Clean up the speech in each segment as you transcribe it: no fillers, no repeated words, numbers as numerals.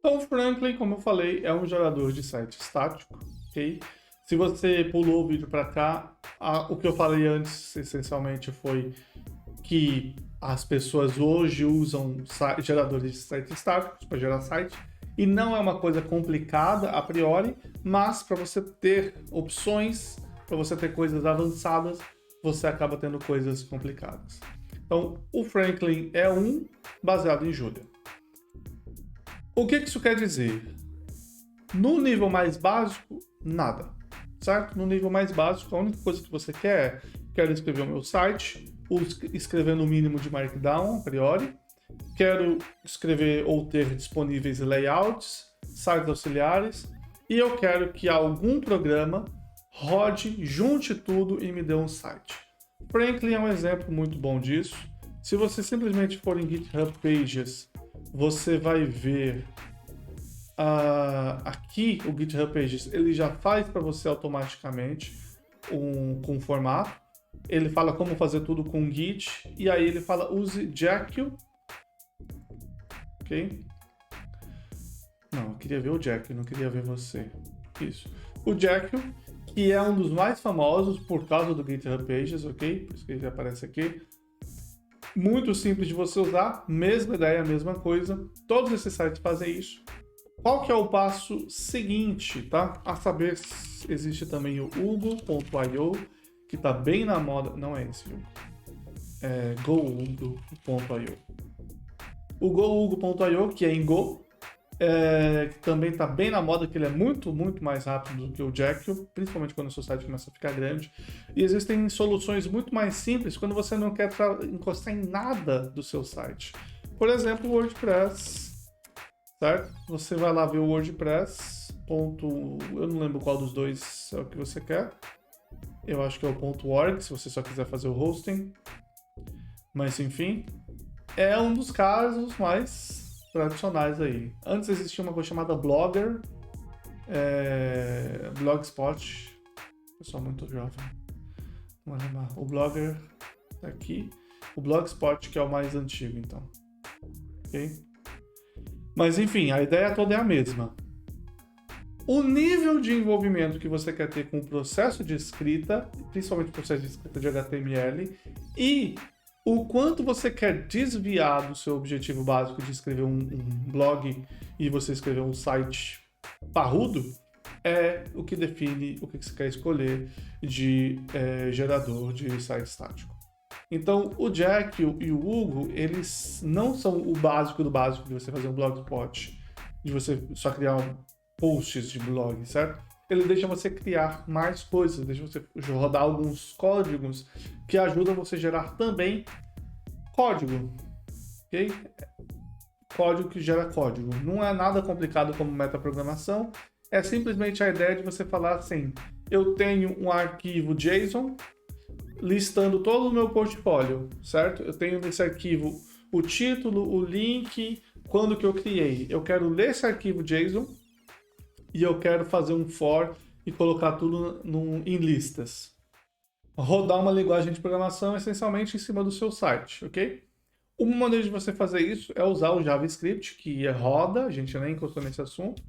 Então, o Franklin, como eu falei, é um gerador de site estático, ok? Se você pulou o vídeo para cá, o que eu falei antes, essencialmente, foi que as pessoas hoje usam geradores de sites estáticos para gerar site, e não é uma coisa complicada a priori, mas para você ter opções, para você ter coisas avançadas, você acaba tendo coisas complicadas. Então, o Franklin é baseado em Julia. O que isso quer dizer? No nível mais básico, nada, certo? No nível mais básico, a única coisa que você quero escrever o meu site, escrever no mínimo de Markdown, a priori, quero escrever ou ter disponíveis layouts, sites auxiliares, e eu quero que algum programa rode, junte tudo e me dê um site. Franklin é um exemplo muito bom disso. Se você simplesmente for em GitHub Pages, você vai ver aqui o GitHub Pages, ele já faz para você automaticamente com um formato. Ele fala como fazer tudo com Git, e aí ele fala use Jekyll. Ok? Não, eu queria ver o Jekyll, não queria ver você. Isso. O Jekyll, que é um dos mais famosos por causa do GitHub Pages, ok? Por isso que ele aparece aqui. Muito simples de você usar, mesma ideia, mesma coisa. Todos esses sites fazem isso. Qual que é o passo seguinte, tá? A saber, existe também o Hugo.io, que está bem na moda. Não é esse, viu? É GoHugo.io. O GoHugo.io, que é em Go, que também está bem na moda, que ele é muito, muito mais rápido do que o Jekyll, principalmente quando o seu site começa a ficar grande. E existem soluções muito mais simples quando você não quer encostar em nada do seu site. Por exemplo, o WordPress, certo? Você vai lá ver o WordPress. Eu não lembro qual dos dois é o que você quer. Eu acho que é o .org, se você só quiser fazer o hosting. Mas enfim, é um dos casos mais tradicionais aí. Antes existia uma coisa chamada Blogger, Blogspot. Pessoal muito jovem. Não vai lembrar. O Blogger tá aqui. O Blogspot que é o mais antigo, então. Ok? Mas enfim, a ideia toda é a mesma. O nível de envolvimento que você quer ter com o processo de escrita, principalmente o processo de escrita de HTML, e o quanto você quer desviar do seu objetivo básico de escrever um blog e você escrever um site parrudo, é o que define o que você quer escolher de gerador de site estático. Então, o Jekyll e o Hugo, eles não são o básico do básico de você fazer um blogspot, de você só criar posts de blog, certo? Ele deixa você criar mais coisas, deixa você rodar alguns códigos que ajudam você a gerar também código, ok? Código que gera código. Não é nada complicado como metaprogramação, é simplesmente a ideia de você falar assim, eu tenho um arquivo JSON listando todo o meu portfólio, certo? Eu tenho nesse arquivo o título, o link, quando que eu criei. Eu quero ler esse arquivo JSON e eu quero fazer um for e colocar tudo em listas. Rodar uma linguagem de programação essencialmente em cima do seu site, ok? Uma maneira de você fazer isso é usar o JavaScript, que roda, a gente nem encostou nesse assunto,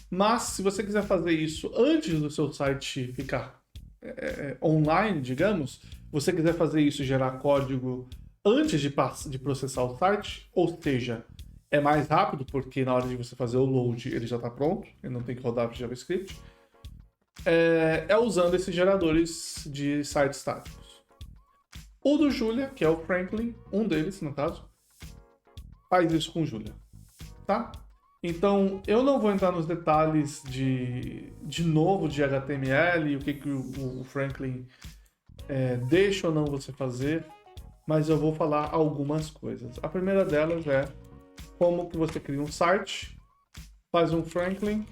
mas se você quiser fazer isso antes do seu site ficar online, digamos, você quiser fazer isso, gerar código antes de processar o site, ou seja, é mais rápido, porque na hora de você fazer o load ele já está pronto, ele não tem que rodar o JavaScript, usando esses geradores de sites estáticos. O do Julia, que é o Franklin, um deles, no caso, faz isso com Julia, tá? Então, eu não vou entrar nos detalhes de novo de HTML e o que o Franklin deixa ou não você fazer, mas eu vou falar algumas coisas. A primeira delas é como que você cria um site, faz um Franklin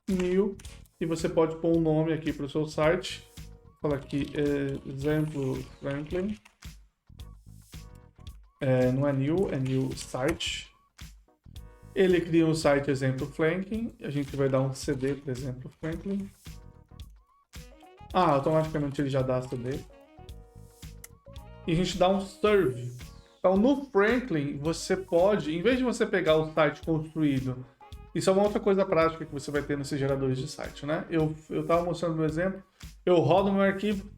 new e você pode pôr um nome aqui para o seu site. Fala aqui, exemplo Franklin. Não é new, é new site. Ele cria um site exemplo Franklin. A gente vai dar um CD, por exemplo, Franklin. Automaticamente ele já dá CD. E a gente dá um serve. Então no Franklin você pode, em vez de você pegar o site construído Isso é uma outra coisa prática que você vai ter nesses geradores de site, né? Eu estava mostrando um exemplo, eu rodo meu arquivo,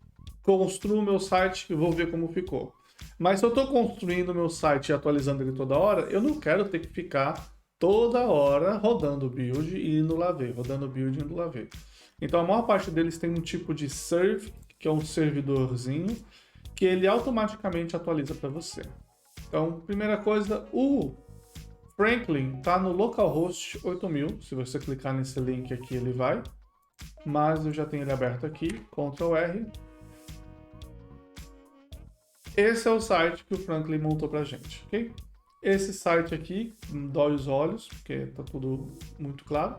construo meu site e vou ver como ficou. Mas se eu estou construindo meu site e atualizando ele toda hora, eu não quero ter que ficar toda hora rodando build e indo lá ver, rodando build e indo lá ver. Então a maior parte deles tem um tipo de serve, que é um servidorzinho, que ele automaticamente atualiza para você. Então, primeira coisa, o Franklin está no localhost 8000. Se você clicar nesse link aqui, ele vai. Mas eu já tenho ele aberto aqui. Ctrl R. Esse é o site que o Franklin montou pra gente, ok? Esse site aqui dói os olhos, porque tá tudo muito claro.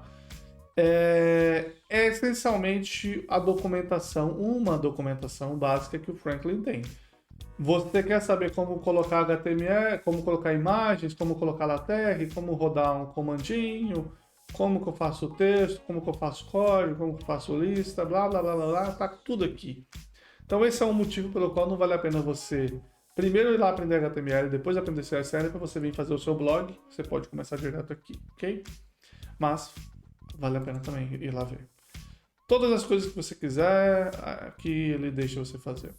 É essencialmente a documentação, uma documentação básica que o Franklin tem. Você quer saber como colocar HTML, como colocar imagens, como colocar LaTeX, como rodar um comandinho, como que eu faço o texto, como que eu faço código, como que eu faço lista, blá blá blá blá blá, tá tudo aqui. Então esse é um motivo pelo qual não vale a pena você primeiro ir lá aprender HTML, depois aprender CSS para você vir fazer o seu blog. Você pode começar direto aqui, ok? Mas vale a pena também ir lá ver. Todas as coisas que você quiser, aqui ele deixa você fazer.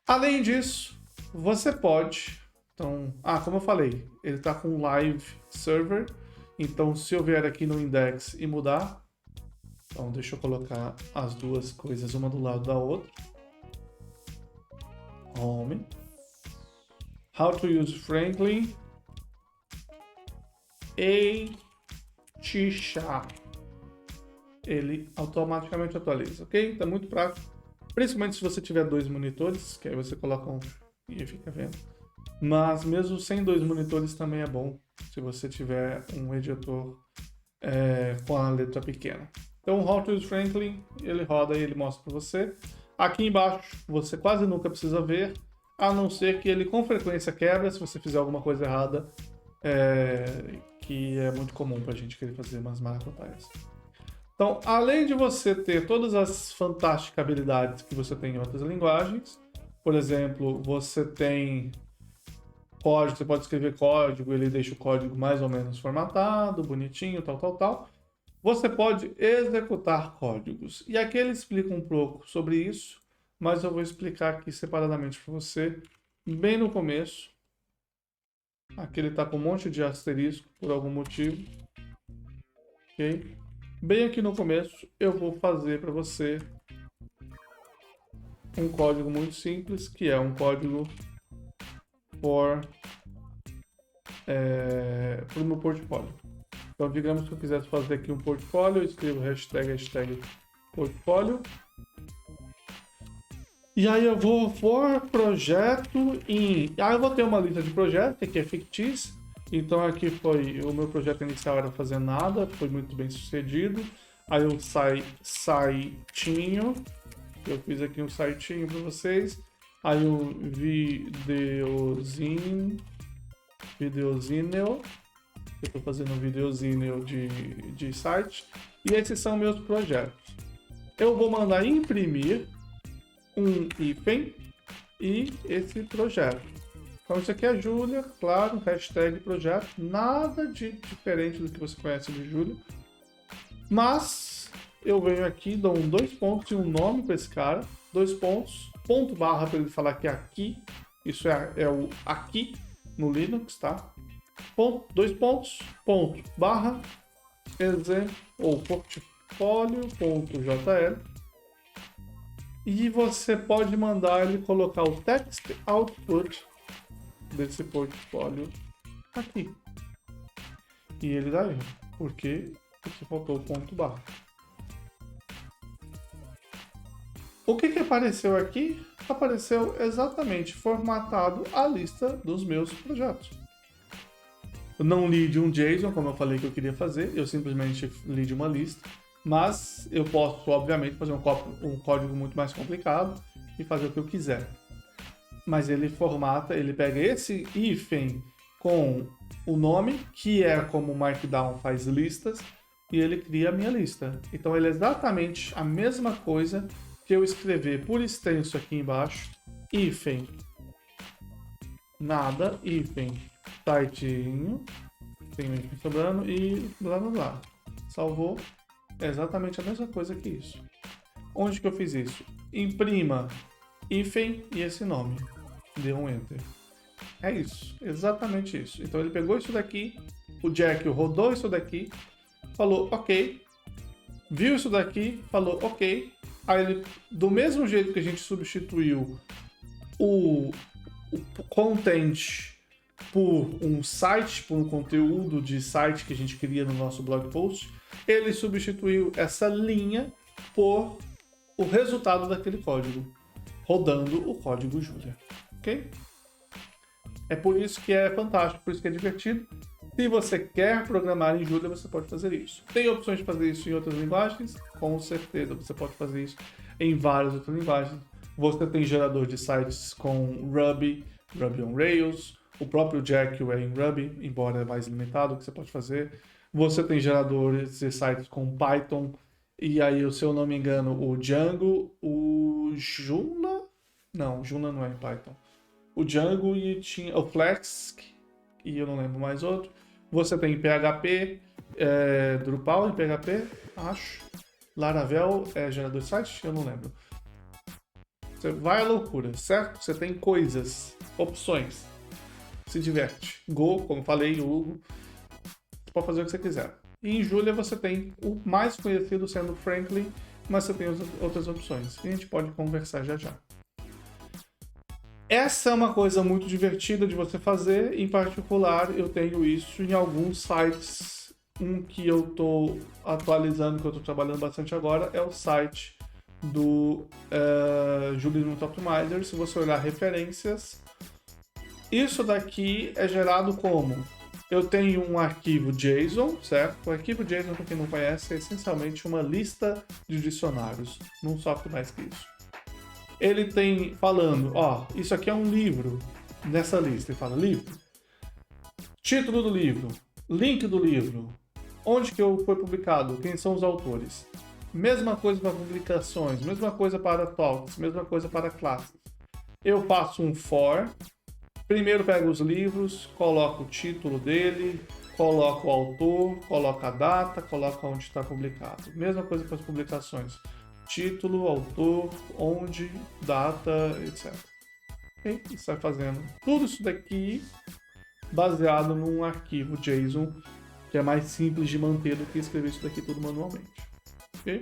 Além disso, você pode... Então, como eu falei, ele está com live server. Então, se eu vier aqui no index e mudar... Então, deixa eu colocar as duas coisas uma do lado da outra. Home. How to use Franklin. E T-Sharp. Ele automaticamente atualiza, ok? Tá muito prático. Principalmente se você tiver 2 monitores, que aí você coloca um e fica vendo. Mas mesmo sem 2 monitores também é bom, se você tiver um editor com a letra pequena. Então o How to Use Franklin, ele roda e ele mostra para você. Aqui embaixo você quase nunca precisa ver, a não ser que ele com frequência quebra se você fizer alguma coisa errada, que é muito comum para a gente querer fazer umas maracutaias. Então, além de você ter todas as fantásticas habilidades que você tem em outras linguagens, por exemplo, você tem código, você pode escrever código, ele deixa o código mais ou menos formatado, bonitinho, tal. Você pode executar códigos. E aqui ele explica um pouco sobre isso, mas eu vou explicar aqui separadamente para você, bem no começo. Aqui ele está com um monte de asterisco por algum motivo. Ok? Bem aqui no começo, eu vou fazer para você um código muito simples, que é um código para o meu portfólio. Então, digamos que eu quisesse fazer aqui um portfólio, eu escrevo hashtag portfólio. E aí eu vou for projeto em... Aí eu vou ter uma lista de projetos, que aqui é fictícia. Então aqui foi o meu projeto inicial, era fazer nada, foi muito bem sucedido. Aí eu saitinho, eu fiz aqui um saitinho para vocês. Aí o videozinho, eu estou fazendo um videozinho de site. E esses são meus projetos. Eu vou mandar imprimir um hífen e esse projeto. Então isso aqui é Júlia, claro, hashtag projeto, nada de diferente do que você conhece de Júlia. Mas eu venho aqui, dou 2 pontos e um nome para esse cara, 2 pontos, ponto barra para ele falar que é aqui, isso é o aqui no Linux, tá? 2 pontos, ponto barra, exemplo, ou portfólio.jl. E você pode mandar ele colocar o text output desse portfólio aqui. E ele dá erro, porque faltou o ponto barra. O que apareceu aqui? Apareceu exatamente formatado a lista dos meus projetos. Eu não li de um JSON, como eu falei que eu queria fazer, eu simplesmente li de uma lista. Mas eu posso, obviamente, fazer um código muito mais complicado e fazer o que eu quiser. Mas ele formata, ele pega esse hífen com o nome, que é como o Markdown faz listas, e ele cria a minha lista. Então ele é exatamente a mesma coisa que eu escrever por extenso aqui embaixo, hífen nada, hífen sitezinho, tem um hífen sobrando e blá blá blá. Salvou. É exatamente a mesma coisa que isso. Onde que eu fiz isso? Imprima hífen e esse nome. Dê um Enter. É isso, exatamente isso. Então ele pegou isso daqui, o Jekyll rodou isso daqui, falou ok, viu isso daqui, falou ok. Aí ele, do mesmo jeito que a gente substituiu o content por um site, por um conteúdo de site que a gente cria no nosso blog post, ele substituiu essa linha por o resultado daquele código, rodando o código Julia, ok? É por isso que é fantástico, por isso que é divertido. Se você quer programar em Julia, você pode fazer isso. Tem opções de fazer isso em outras linguagens? Com certeza, você pode fazer isso em várias outras linguagens. Você tem gerador de sites com Ruby, Ruby on Rails, o próprio Jekyll é em Ruby, embora é mais limitado o que você pode fazer. Você tem geradores de sites com Python, e aí, se eu não me engano, o Django, o Joomla... Não, Joomla não é em Python. O Django e tinha o Flask, e eu não lembro mais outro. Você tem PHP, Drupal em PHP, acho. Laravel é gerador de site? Eu não lembro. Você vai à loucura, certo? Você tem coisas, opções. Se diverte. Go, como falei, o Hugo. Você pode fazer o que você quiser. E em Julia você tem o mais conhecido sendo Franklin, mas você tem outras opções. E a gente pode conversar já já. Essa é uma coisa muito divertida de você fazer. Em particular, eu tenho isso em alguns sites. Um que eu estou atualizando, que eu estou trabalhando bastante agora, é o site do Julia Linux Optimizer. Se você olhar referências, isso daqui é gerado como? Eu tenho um arquivo JSON, certo? O arquivo JSON, para quem não conhece, é essencialmente uma lista de dicionários. Não sofre mais que isso. Ele tem falando, ó, isso aqui é um livro. Nessa lista ele fala livro, título do livro, link do livro, onde que foi publicado, quem são os autores. Mesma coisa para publicações, mesma coisa para talks, mesma coisa para classes. Eu faço um for, primeiro pego os livros, coloco o título dele, coloco o autor, coloco a data, coloco onde está publicado. Mesma coisa para as publicações. Título, autor, onde, data, etc. Okay? E sai fazendo tudo isso daqui baseado num arquivo JSON que é mais simples de manter do que escrever isso daqui tudo manualmente. Okay?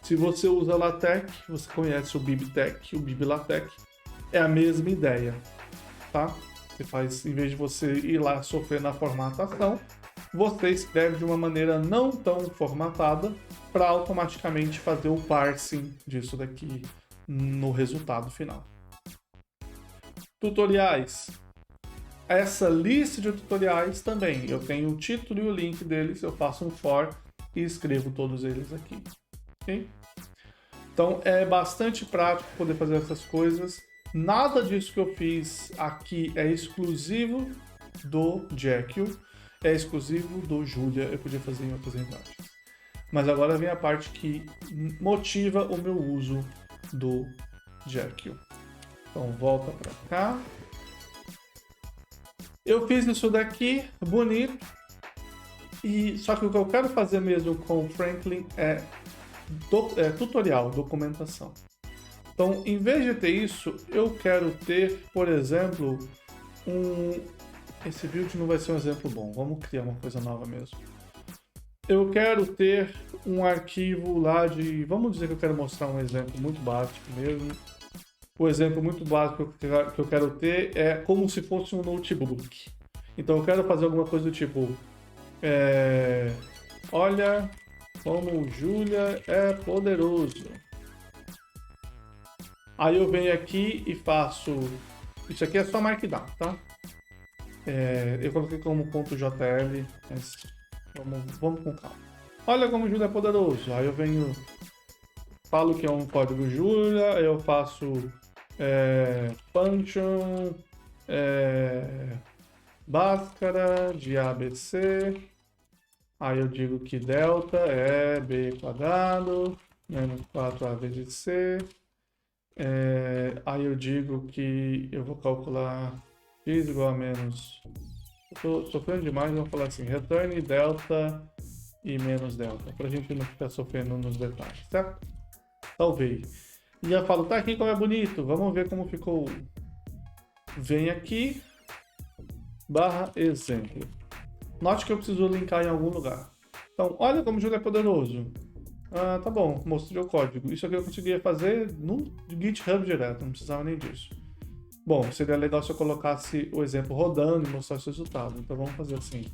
Se você usa LaTeX, você conhece o BibTeX, o BibLaTeX, é a mesma ideia, tá? Você faz, em vez de você ir lá sofrer na formatação, você escreve de uma maneira não tão formatada para automaticamente fazer o parsing disso daqui no resultado final. Tutoriais. Essa lista de tutoriais também, eu tenho o título e o link deles, eu faço um for e escrevo todos eles aqui. Okay? Então é bastante prático poder fazer essas coisas. Nada disso que eu fiz aqui é exclusivo do Jekyll, é exclusivo do Julia, eu podia fazer em outras linguagens. Mas agora vem a parte que motiva o meu uso do Jekyll. Então volta para cá. Eu fiz isso daqui, bonito. E só que o que eu quero fazer mesmo com o Franklin é tutorial, documentação. Então, em vez de ter isso, eu quero ter, por exemplo, Esse build não vai ser um exemplo bom. Vamos criar uma coisa nova mesmo. Eu quero ter um arquivo lá de... Vamos dizer que eu quero mostrar um exemplo muito básico mesmo. O exemplo muito básico que eu quero ter é como se fosse um notebook. Então eu quero fazer alguma coisa do tipo... Olha como o Julia é poderoso. Aí eu venho aqui e faço... Isso aqui é só Markdown, tá? Eu coloquei como .jl, mas vamos com calma. Olha como o Julia é poderoso. Aí eu venho... Falo que é um código Julia, eu faço... function... Bhaskara de ABC. Aí eu digo que delta é b quadrado menos 4a vezes c. Aí eu digo que eu vou calcular x igual a menos Tô sofrendo demais, vamos falar assim, return delta e menos delta, pra gente não ficar sofrendo nos detalhes, certo? Talvez. E eu falo, tá aqui como é bonito, vamos ver como ficou. Vem aqui, barra exemplo. Note que eu preciso linkar em algum lugar. Então, olha como o Júlio é poderoso. Ah, tá bom, mostrei o código. Isso aqui eu conseguia fazer no GitHub direto, não precisava nem disso. Bom, seria legal se eu colocasse o exemplo rodando e mostrasse o resultado. Então vamos fazer assim.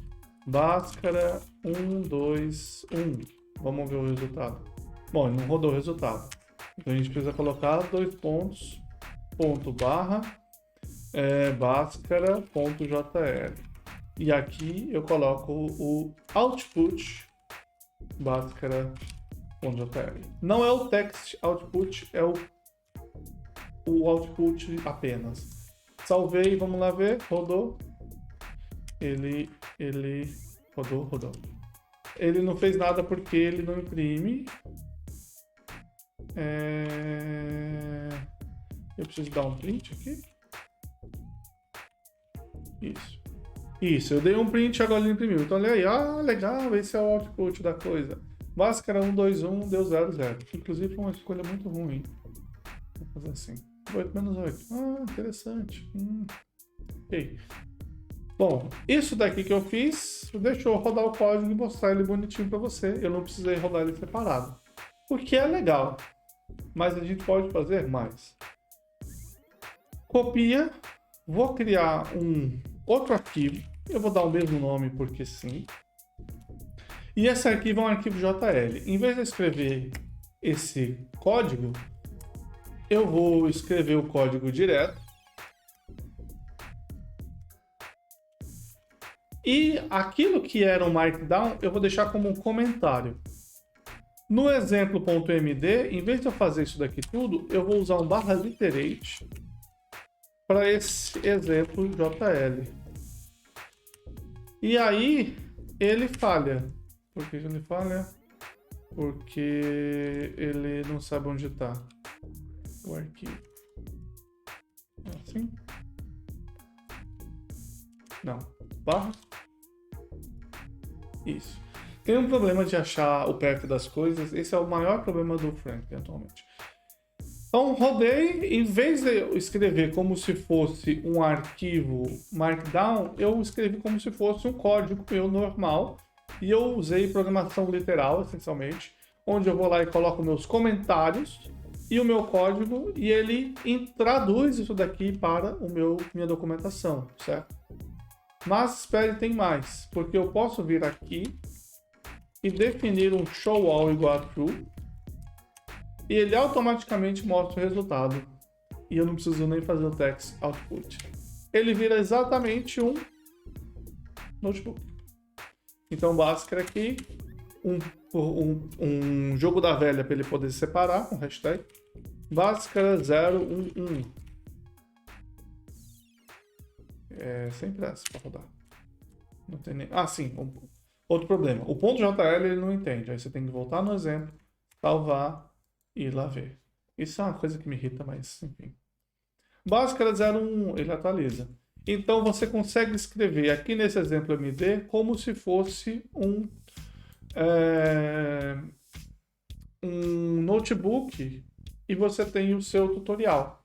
Bhaskara 1, 2, 1. Vamos ver o resultado. Bom, ele não rodou o resultado. Então a gente precisa colocar dois pontos, ponto barra, Bhaskara.jl. E aqui eu coloco o output Bhaskara.jl. Não é o text output, é o output apenas. Salvei, vamos lá ver, rodou. Ele rodou. Ele não fez nada porque ele não imprime. Eu preciso dar um print aqui. Isso, eu dei um print e agora ele imprimiu. Então olha aí, legal, esse é o output da coisa. Bhaskara 1, 2, 1, deu 0, 0. Inclusive foi uma escolha muito ruim. Vou fazer assim. 8 menos 8. Interessante. Ok. Bom, isso daqui que eu fiz, deixou eu rodar o código e mostrar ele bonitinho para você. Eu não precisei rodar ele separado. O que é legal. Mas a gente pode fazer mais. Copia. Vou criar um outro arquivo. Eu vou dar o mesmo nome porque sim. E esse arquivo é um arquivo JL. Em vez de escrever esse código, eu vou escrever o código direto. E aquilo que era um markdown, eu vou deixar como um comentário. No exemplo.md, em vez de eu fazer isso daqui tudo, eu vou usar um /literate para esse exemplo JL. E aí, ele falha. Por que ele falha? Porque ele não sabe onde está o arquivo. Assim? Não. Barra. Isso. Tem um problema de achar o path das coisas. Esse é o maior problema do Franklin atualmente. Então, rodei. Em vez de eu escrever como se fosse um arquivo Markdown, eu escrevi como se fosse um código meu normal. E eu usei programação literal, essencialmente, onde eu vou lá e coloco meus comentários e o meu código, e ele traduz isso daqui para minha documentação, certo? Mas espere, tem mais, porque eu posso vir aqui e definir um show all igual a true, e ele automaticamente mostra o resultado, e eu não preciso nem fazer o text output. Ele vira exatamente um notebook. Então, Bhaskara aqui, um jogo da velha para ele poder separar com hashtag Bhaskara 011. Sem pressa para rodar. Não tem nem... sim. Outro problema. O ponto .jl ele não entende. Aí você tem que voltar no exemplo, salvar e ir lá ver. Isso é uma coisa que me irrita, mas enfim. Bhaskara 01 ele atualiza. Então você consegue escrever aqui nesse exemplo MD como se fosse um notebook e você tem o seu tutorial.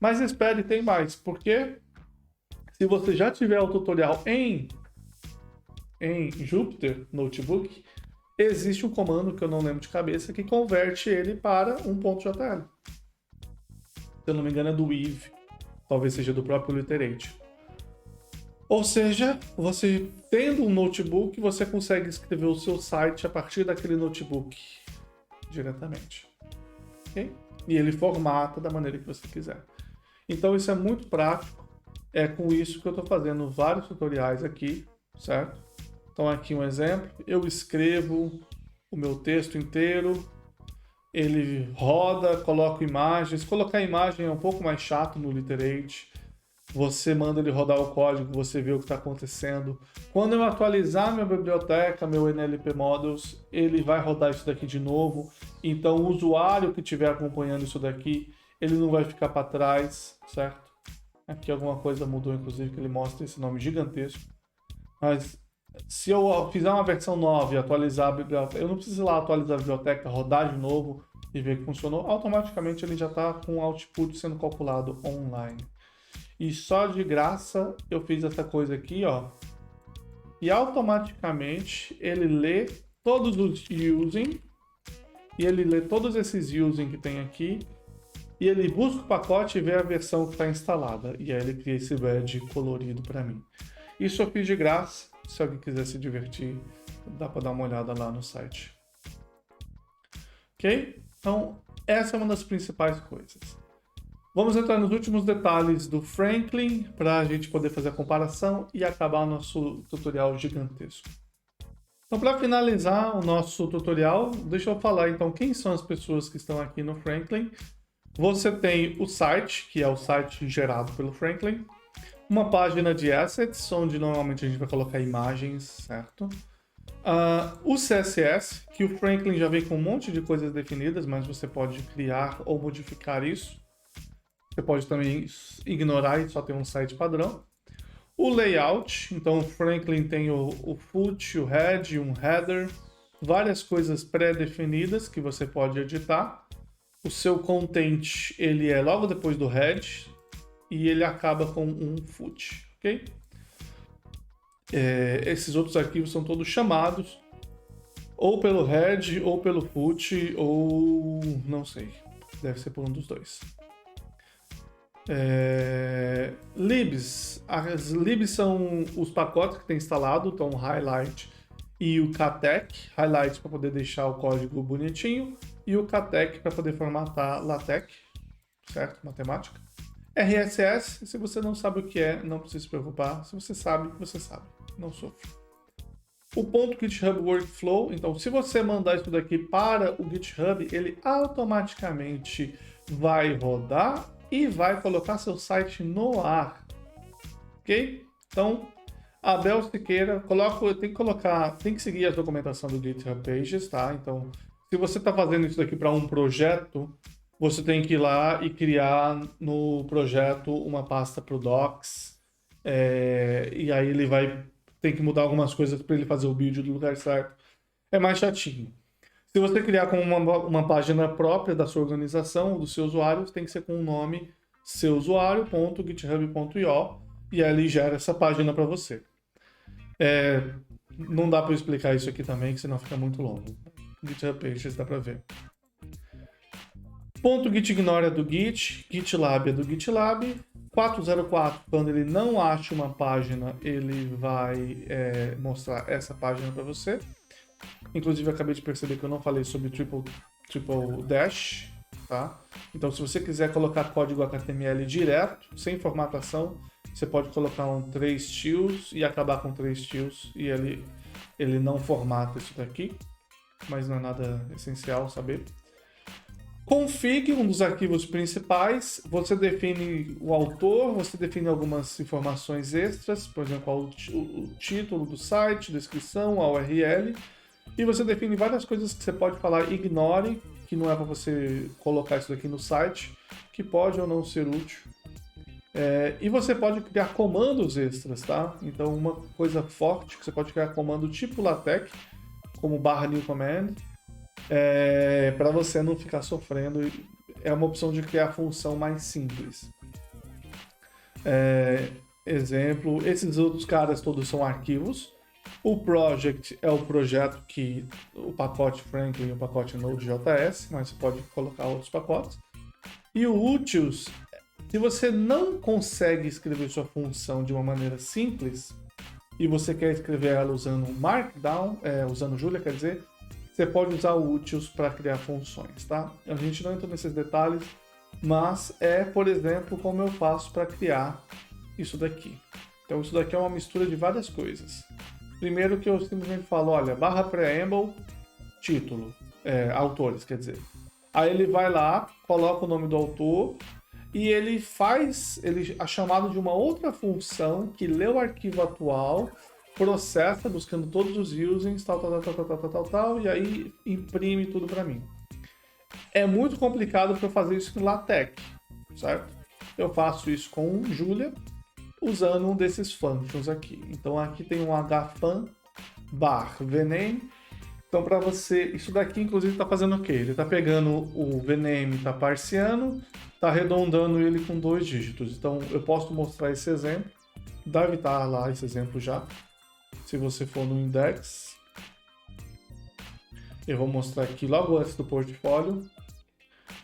Mas espere, tem mais, porque se você já tiver o tutorial em Jupyter Notebook, existe um comando que eu não lembro de cabeça que converte ele para um .jl. Se eu não me engano é do Weave, talvez seja do próprio Literate. Ou seja, você tendo um notebook, você consegue escrever o seu site a partir daquele notebook diretamente. Okay? E ele formata da maneira que você quiser. Então isso é muito prático. É com isso que eu estou fazendo vários tutoriais aqui, certo? Então aqui um exemplo. Eu escrevo o meu texto inteiro. Ele roda, coloco imagens. Colocar imagem é um pouco mais chato no Literate. Você manda ele rodar o código, você vê o que está acontecendo. Quando eu atualizar minha biblioteca, meu NLP Models, ele vai rodar isso daqui de novo. Então o usuário que estiver acompanhando isso daqui, ele não vai ficar para trás, certo? Aqui alguma coisa mudou, inclusive, que ele mostra esse nome gigantesco. Mas se eu fizer uma versão nova e atualizar a biblioteca, eu não preciso ir lá atualizar a biblioteca, rodar de novo e ver que funcionou. Automaticamente ele já está com o output sendo calculado online. E só de graça eu fiz essa coisa aqui, ó. E automaticamente ele lê todos os using. E ele lê todos esses using que tem aqui. E ele busca o pacote e vê a versão que está instalada. E aí ele cria esse badge colorido para mim. Isso eu fiz de graça. Se alguém quiser se divertir, dá para dar uma olhada lá no site. Ok? Então, essa é uma das principais coisas. Vamos entrar nos últimos detalhes do Franklin para a gente poder fazer a comparação e acabar nosso tutorial gigantesco. Então, para finalizar o nosso tutorial, deixa eu falar então quem são as pessoas que estão aqui no Franklin. Você tem o site, que é o site gerado pelo Franklin. Uma página de assets, onde normalmente a gente vai colocar imagens, certo? O CSS, que o Franklin já vem com um monte de coisas definidas, mas você pode criar ou modificar isso. Você pode também ignorar e só ter um site padrão. O layout, então o Franklin tem o foot, o head, um header, várias coisas pré-definidas que você pode editar. O seu content, ele é logo depois do head e ele acaba com um foot, ok? Esses outros arquivos são todos chamados ou pelo head, ou pelo foot, ou não sei, deve ser por um dos dois. Libs. As libs são os pacotes que tem instalado, então o highlight e o KTEX. Highlight para poder deixar o código bonitinho e o KTEX para poder formatar LaTeX, certo? Matemática. RSS, se você não sabe o que é, não precisa se preocupar. Se você sabe, você sabe. Não sofre. O ponto GitHub Workflow, então se você mandar isso daqui para o GitHub, ele automaticamente vai rodar e vai colocar seu site no ar, ok? Então, Abel Siqueira, tem que seguir a documentação do GitHub Pages, tá? Então, se você está fazendo isso daqui para um projeto, você tem que ir lá e criar no projeto uma pasta para o Docs, e aí ele tem que mudar algumas coisas para ele fazer o build do lugar certo. É mais chatinho. Se você criar com uma página própria da sua organização, do seu usuário, tem que ser com o nome seusuário.github.io e aí ele gera essa página para você. Não dá para explicar isso aqui também, que senão fica muito longo. GitHub Pages dá para ver. Ponto .gitignore é do Git, GitLab é do GitLab. 404, quando ele não acha uma página, ele vai mostrar essa página para você. Inclusive, eu acabei de perceber que eu não falei sobre triple dash, tá? Então, se você quiser colocar código HTML direto, sem formatação, você pode colocar um 3 tios e acabar com 3 tios e ele não formata isso daqui, mas não é nada essencial saber. Config, um dos arquivos principais, você define o autor, você define algumas informações extras, por exemplo, o título do site, descrição, a URL, e você define várias coisas que você pode falar ignore, que não é para você colocar isso daqui no site, que pode ou não ser útil. E você pode criar comandos extras, tá? Então, uma coisa forte que você pode criar comando tipo LaTeX, como /new command, para você não ficar sofrendo. É uma opção de criar função mais simples. Exemplo, esses outros caras todos são arquivos. O project é o projeto que o pacote Franklin e o pacote Node.js, mas você pode colocar outros pacotes. E o utils, se você não consegue escrever sua função de uma maneira simples e você quer escrever ela usando Markdown, usando Julia, quer dizer, você pode usar o utils para criar funções, tá? A gente não entra nesses detalhes, mas por exemplo, como eu faço para criar isso daqui. Então, isso daqui é uma mistura de várias coisas. Primeiro que eu simplesmente falo, olha, /preamble, título, autores, quer dizer. Aí ele vai lá, coloca o nome do autor e ele faz a chamada de uma outra função que lê o arquivo atual, processa, buscando todos os users, tal, e aí imprime tudo para mim. É muito complicado para eu fazer isso em LaTeX, certo? Eu faço isso com Julia. usando um desses functions aqui. Então aqui tem um hfun bar vname. Então para você, isso daqui inclusive está fazendo o quê? Ele está pegando o vname, está parseando, está arredondando ele com 2 dígitos. Então eu posso mostrar esse exemplo. Deve estar lá esse exemplo já. Se você for no index, eu vou mostrar aqui logo antes do portfólio.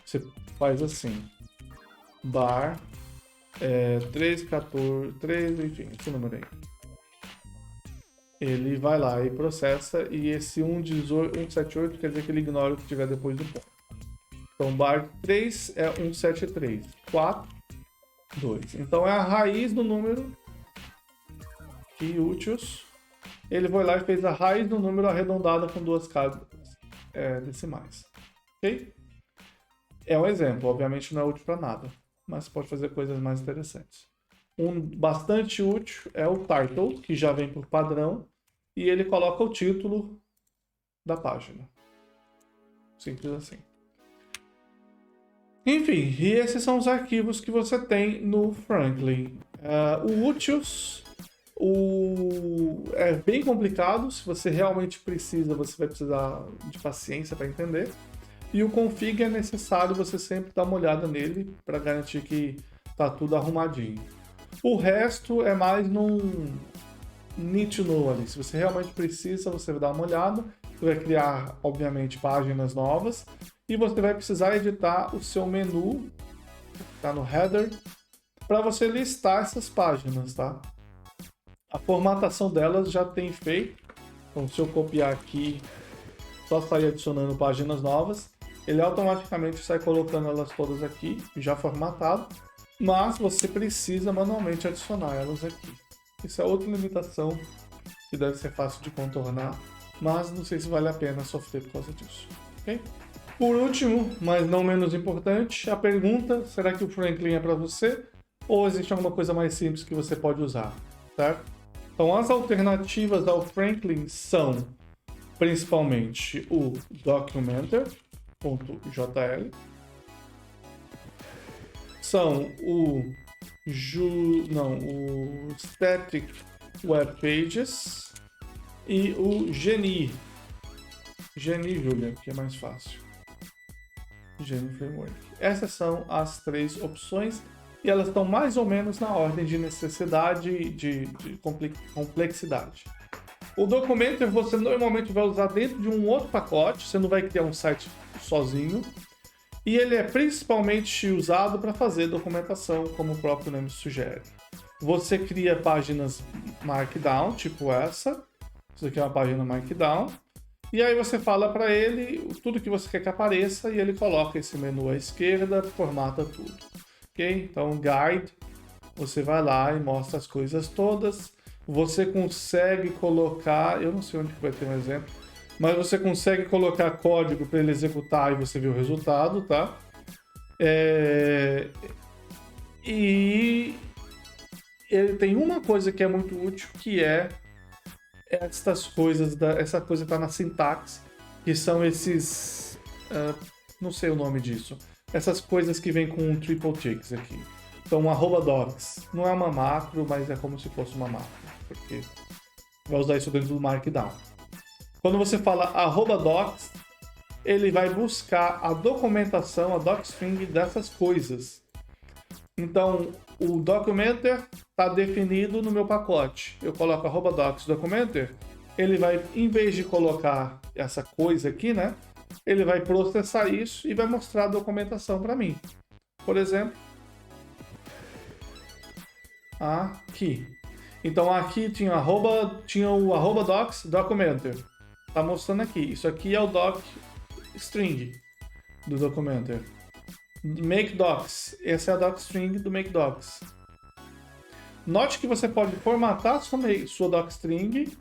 Você faz assim, bar 3, 14, 3, enfim, esse número aí. Ele vai lá e processa, e esse 178 quer dizer que ele ignora o que tiver depois do ponto. Então, bar 3 é 173, 4, 2. Então, é a raiz do número que úteis. Ele foi lá e fez a raiz do número arredondada com 2 casas decimais. Ok? É um exemplo, obviamente não é útil para nada, mas pode fazer coisas mais interessantes. Um bastante útil é o title, que já vem por padrão, e ele coloca o título da página. Simples assim. Enfim, e esses são os arquivos que você tem no Franklin. O utils é bem complicado. Se você realmente precisa, você vai precisar de paciência para entender. E o config é necessário você sempre dar uma olhada nele para garantir que tá tudo arrumadinho. O resto é mais num need to know ali. Se você realmente precisa, você vai dar uma olhada. Você vai criar, obviamente, páginas novas. E você vai precisar editar o seu menu, tá no header, para você listar essas páginas, tá? A formatação delas já tem feito. Então, se eu copiar aqui, só sair adicionando páginas novas, ele automaticamente sai colocando elas todas aqui, já formatado. Mas você precisa manualmente adicionar elas aqui. Isso é outra limitação que deve ser fácil de contornar, mas não sei se vale a pena sofrer por causa disso. Okay? Por último, mas não menos importante, a pergunta: será que o Franklin é para você? Ou existe alguma coisa mais simples que você pode usar? Certo? Então, as alternativas ao Franklin são principalmente o Documenter.jl, são o Static Web Pages e o Genie Julia, que é mais fácil. Genie Framework. Essas são as 3 opções e elas estão mais ou menos na ordem de necessidade e de complexidade. O Documenter você normalmente vai usar dentro de um outro pacote, você não vai criar um site sozinho. E ele é principalmente usado para fazer documentação, como o próprio nome sugere. Você cria páginas Markdown, tipo essa. Isso aqui é uma página Markdown. E aí você fala para ele tudo que você quer que apareça e ele coloca esse menu à esquerda, formata tudo. Ok? Então, Guide, você vai lá e mostra as coisas todas. Você consegue colocar... Eu não sei onde que vai ter um exemplo. Mas você consegue colocar código para ele executar e você vê o resultado, tá? E ele tem uma coisa que é muito útil, que é essas coisas, essa coisa está na sintaxe, que são esses... não sei o nome disso. Essas coisas que vem com um triple ticks aqui. Então, @docs. Não é uma macro, mas é como se fosse uma macro. Porque vai usar isso dentro do Markdown. Quando você fala @docs, ele vai buscar a documentação, a docstring dessas coisas. Então, o Documenter está definido no meu pacote. Eu coloco @docs Documenter, ele vai, em vez de colocar essa coisa aqui, né? Ele vai processar isso e vai mostrar a documentação para mim. Por exemplo, aqui. Então, aqui tinha o @docs Documenter. Tá mostrando aqui. Isso aqui é o doc string do Documenter. Make docs. Essa é a doc string do make docs. Note que você pode formatar sua doc string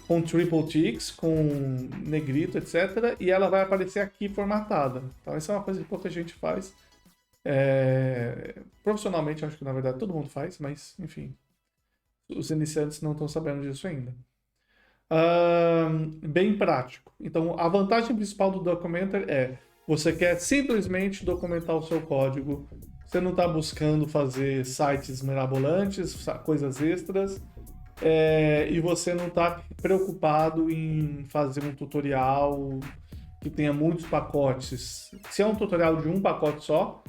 com triple ticks, com negrito, etc. E ela vai aparecer aqui formatada. Então, essa é uma coisa que pouca gente faz. Profissionalmente, acho que na verdade todo mundo faz, mas enfim. Os iniciantes não estão sabendo disso ainda. Bem prático. Então, a vantagem principal do Documenter é você quer simplesmente documentar o seu código você não está buscando fazer sites mirabolantes, coisas extras, e você não está preocupado em fazer um tutorial que tenha muitos pacotes. Se é um tutorial de um pacote só,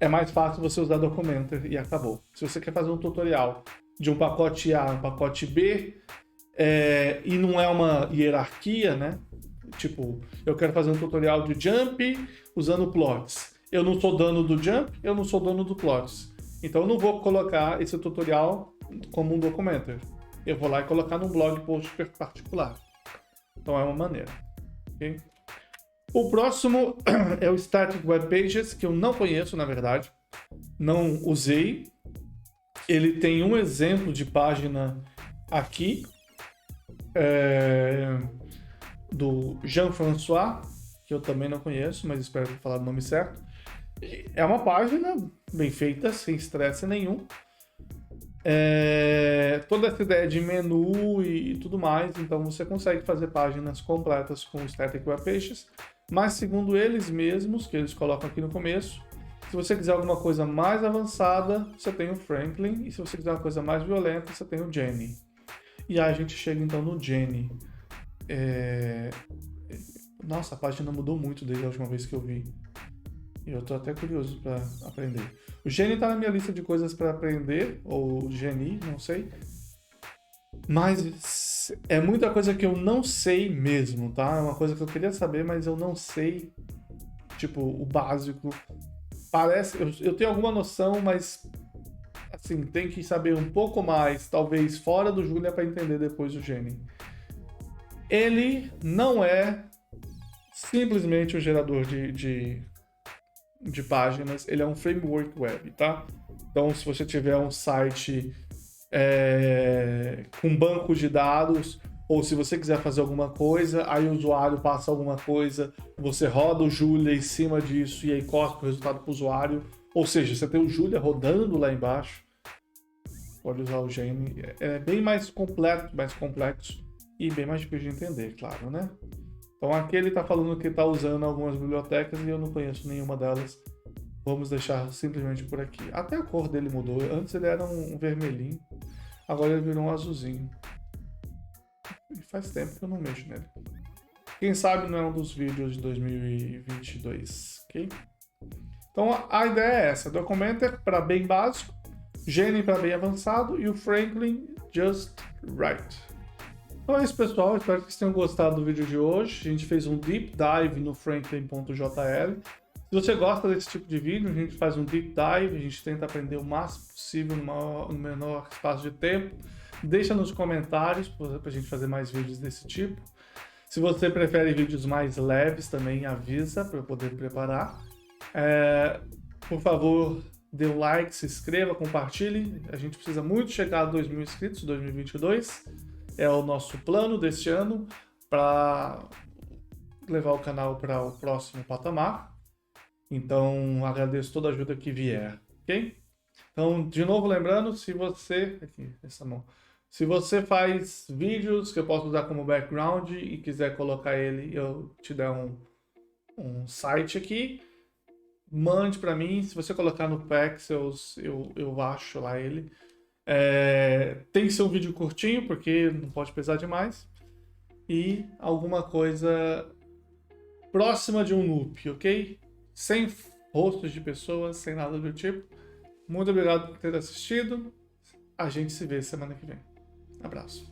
é mais fácil você usar Documenter e acabou. Se você quer fazer um tutorial de um pacote A, um pacote B, e não é uma hierarquia, né? Tipo, eu quero fazer um tutorial de Jump usando plots. Eu não sou dono do Jump, eu não sou dono do plots. Então eu não vou colocar esse tutorial como um Documenter. Eu vou lá e colocar num blog post particular. Então é uma maneira. Okay? O próximo é o Static Web Pages, que eu não conheço, na verdade. Não usei. Ele tem um exemplo de página aqui. Do Jean-François, que eu também não conheço, mas espero ter falado o nome certo. É uma página bem feita, sem estresse nenhum. Toda essa ideia de menu e tudo mais, então você consegue fazer páginas completas com Static Web Pages, mas segundo eles mesmos, que eles colocam aqui no começo, se você quiser alguma coisa mais avançada, você tem o Franklin, e se você quiser uma coisa mais violenta, você tem o Jenny. E aí a gente chega então no Jenny. Nossa, a página mudou muito desde a última vez que eu vi. E eu tô até curioso para aprender. O Jenny tá na minha lista de coisas para aprender, ou Jenny, não sei. Mas é muita coisa que eu não sei mesmo, tá? É uma coisa que eu queria saber, mas eu não sei, tipo, o básico. Parece, eu tenho alguma noção, mas assim, tem que saber um pouco mais, talvez fora do Julia, para entender depois o Jenny. Ele não é simplesmente um gerador de páginas, ele é um framework web, tá? Então, se você tiver um site com banco de dados, ou se você quiser fazer alguma coisa, aí o usuário passa alguma coisa, você roda o Julia em cima disso e aí corta o resultado para o usuário. Ou seja, você tem o Julia rodando lá embaixo. Pode usar o Jenny. É bem mais completo, mais complexo e bem mais difícil de entender, claro, né? Então aqui ele está falando que está usando algumas bibliotecas e eu não conheço nenhuma delas. Vamos deixar simplesmente por aqui. Até a cor dele mudou. Antes ele era um vermelhinho, agora ele virou um azulzinho. E faz tempo que eu não mexo nele. Quem sabe não é um dos vídeos de 2022, ok? Então a ideia é essa. Documenter para bem básico, Jenny para bem avançado e o Franklin just right. Então é isso, pessoal. Espero que vocês tenham gostado do vídeo de hoje. A gente fez um deep dive no Franklin.jl. Se você gosta desse tipo de vídeo, a gente faz um deep dive, a gente tenta aprender o máximo possível no menor espaço de tempo. Deixa nos comentários para a gente fazer mais vídeos desse tipo. Se você prefere vídeos mais leves, também avisa para eu poder preparar. Por favor, dê um like, se inscreva, compartilhe. A gente precisa muito chegar a 2.000 inscritos em 2022. É o nosso plano deste ano para levar o canal para o próximo patamar. Então, agradeço toda a ajuda que vier, ok? Então, de novo, lembrando, se você faz vídeos que eu posso usar como background e quiser colocar ele, eu te der um site aqui, mande para mim. Se você colocar no Pexels, eu acho lá ele. Tem que ser um vídeo curtinho, porque não pode pesar demais. E alguma coisa próxima de um loop, ok? Sem rostos de pessoas, sem nada do tipo. Muito obrigado por ter assistido. A gente se vê semana que vem. Abraço.